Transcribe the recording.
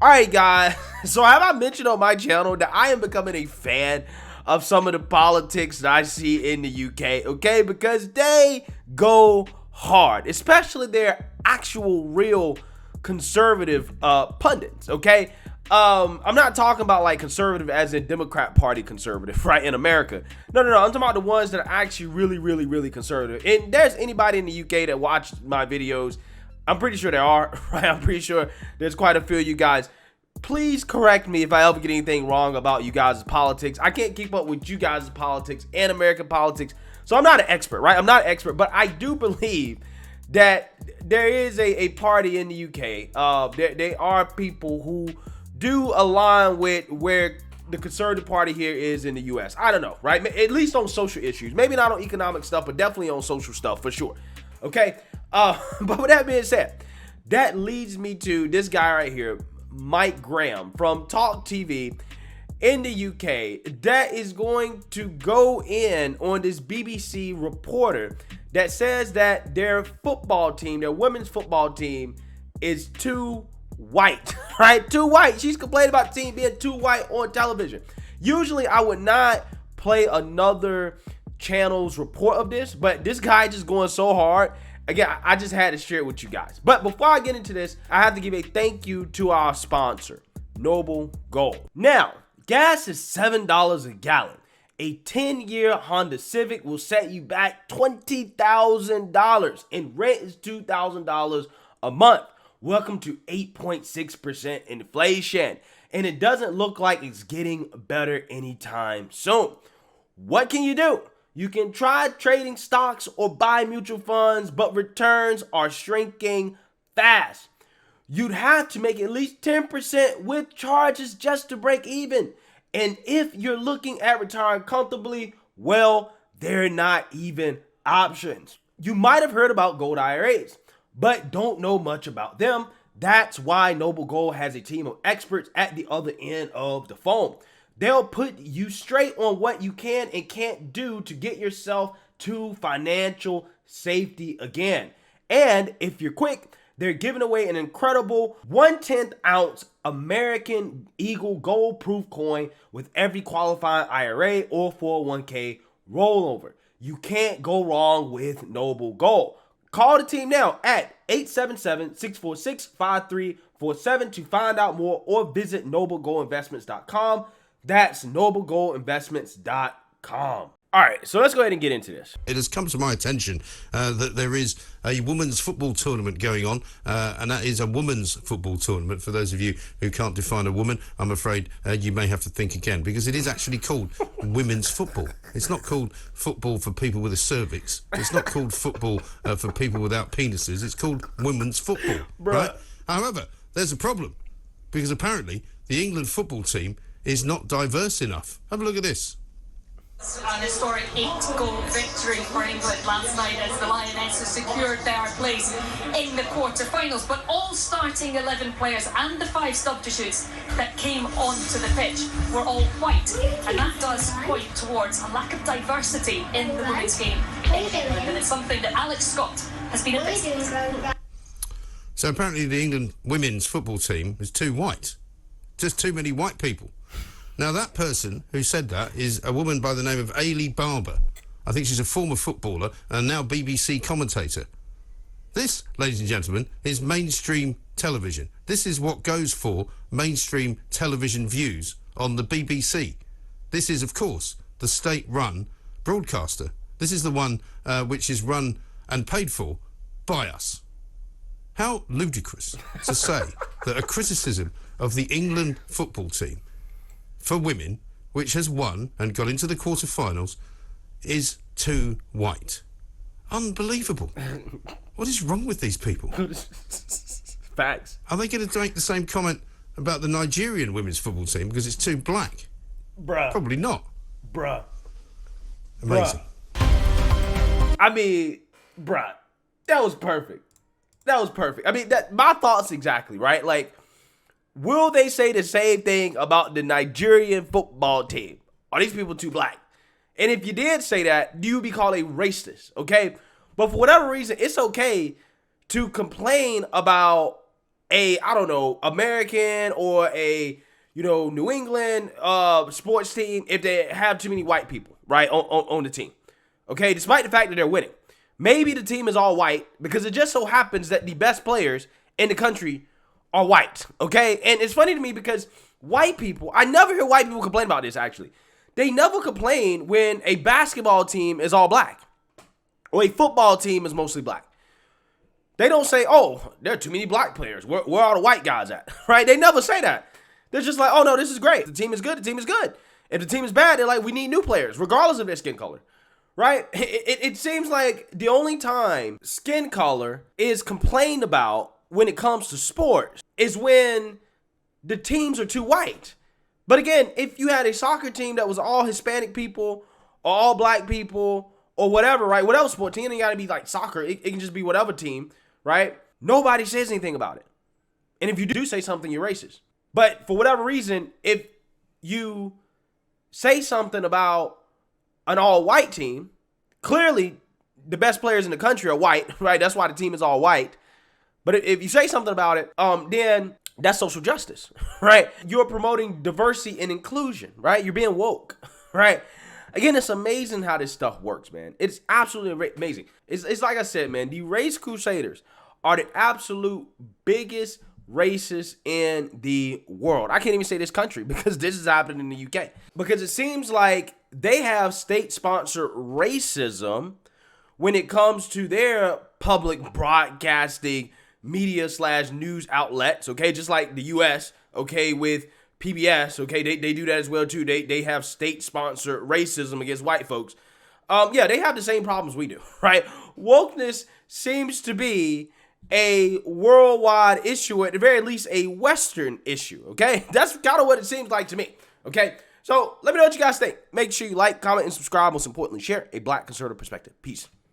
All right, guys. So have I mentioned on my channel that I am becoming a fan of some of the politics that I see in the UK, okay? Because they go hard, especially their actual real conservative pundits, okay? I'm not talking about like conservative as in Democrat Party conservative, right, in America. No. I'm talking about the ones that are actually really conservative. And there's anybody in the UK that watched my videos. I'm pretty sure there are, right? I'm pretty sure there's quite a few of you guys. Please correct me if I ever get anything wrong about you guys' politics. I can't keep up with you guys' politics and American politics, so I'm not an expert, right? I'm not an expert, but I do believe that there is a party in the UK. There are people who do align with where the conservative party here is in the US. I don't know, right? At least on social issues. Maybe not on economic stuff, but definitely on social stuff for sure. Okay? But with that being said, that leads me to this guy right here, Mike Graham from Talk TV in the UK, that is going to go in on this BBC reporter that says that their football team, their women's football team, is too white, right? Too white. She's complaining about the team being too white on television. Usually I would not play another channel's report of this, but this guy just going so hard. Again, I just had to share it with you guys. But before I get into this, I have to give a thank you to our sponsor, Noble Gold. Now, gas is $7 a gallon. A 10-year Honda Civic will set you back $20,000, and rent is $2,000 a month. Welcome to 8.6% inflation, and it doesn't look like it's getting better anytime soon. What can you do? You can try trading stocks or buy mutual funds, but returns are shrinking fast. You'd have to make at least 10% with charges just to break even. And if you're looking at retiring comfortably, well, they're not even options. You might have heard about gold IRAs, but don't know much about them. That's why Noble Gold has a team of experts at the other end of the phone. They'll put you straight on what you can and can't do to get yourself to financial safety again. And if you're quick, they're giving away an incredible 1/10 ounce American Eagle gold proof coin with every qualifying IRA or 401k rollover. You can't go wrong with Noble Gold. Call the team now at 877-646-5347 to find out more, or visit noblegoldinvestments.com. That's noblegoldinvestments.com. All right, so let's go ahead and get into this. It has come to my attention that there is a women's football tournament going on, and that is a women's football tournament. For those of you who can't define a woman, I'm afraid you may have to think again, because it is actually called women's football. It's not called football for people with a cervix. It's not called football for people without penises. It's called women's football, right? However, there's a problem, because apparently the England football team is not diverse enough. Have a look at this. An historic 8-goal victory for England last night as the Lionesses secured their place in the quarter-finals. But all starting 11 players and the 5 substitutes that came onto the pitch were all white, and that does point towards a lack of diversity in the women's game in England, and it's something that Alex Scott has been investigating. So apparently the England women's football team is too white. Just too many white people. Now, that person who said that is a woman by the name of Eilidh Barbour. I think she's a former footballer and now BBC commentator. This, ladies and gentlemen, is mainstream television. This is what goes for mainstream television views on the BBC. This is, of course, the state-run broadcaster. This is the one which is run and paid for by us. How ludicrous to say that a criticism of the England football team for women, which has won and got into the quarterfinals, is too white. Unbelievable. What is wrong with these people? Facts. Are they going to make the same comment about the Nigerian women's football team because it's too black? Bruh. Probably not. Bruh. Amazing. I mean, bruh, that was perfect. That was perfect. I mean, my thoughts exactly, right? Like, will they say the same thing about the Nigerian football team? Are these people too black? And if you did say that, you would be called a racist, okay? But for whatever reason, it's okay to complain about I don't know, American or a, New England sports team if they have too many white people, right, on the team. Okay, despite the fact that they're winning. Maybe the team is all white because it just so happens that the best players in the country are white, okay? And it's funny to me because white people, I never hear white people complain about this, actually. They never complain when a basketball team is all black or a football team is mostly black. They don't say, oh, there are too many black players. Where are all the white guys at, right? They never say that. They're just like, oh, no, this is great. If the team is good, the team is good. If the team is bad, they're like, we need new players, regardless of their skin color, right? It seems like the only time skin color is complained about when it comes to sports is when the teams are too white. But again, if you had a soccer team that was all Hispanic people or all black people or whatever, right? Whatever sport team, it ain't got to be like soccer. It can just be whatever team, right? Nobody says anything about it. And if you do say something, you're racist. But for whatever reason, if you say something about an all-white team, clearly the best players in the country are white, right? That's why the team is all white. But if you say something about it, then that's social justice, right? You're promoting diversity and inclusion, right? You're being woke, right? Again, it's amazing how this stuff works, man. It's absolutely amazing. It's like I said, man, the race crusaders are the absolute biggest racists in the world. I can't even say this country because this is happening in the UK. Because it seems like they have state-sponsored racism when it comes to their public broadcasting media/news outlets, okay? Just like the US, okay, with PBS, okay? They do that as well, too. They have state-sponsored racism against white folks. Yeah, they have the same problems we do, right? Wokeness seems to be a worldwide issue, or at the very least, a Western issue, okay? That's kind of what it seems like to me, okay? So let me know what you guys think. Make sure you like, comment, and subscribe. Most importantly, share a Black conservative perspective. Peace.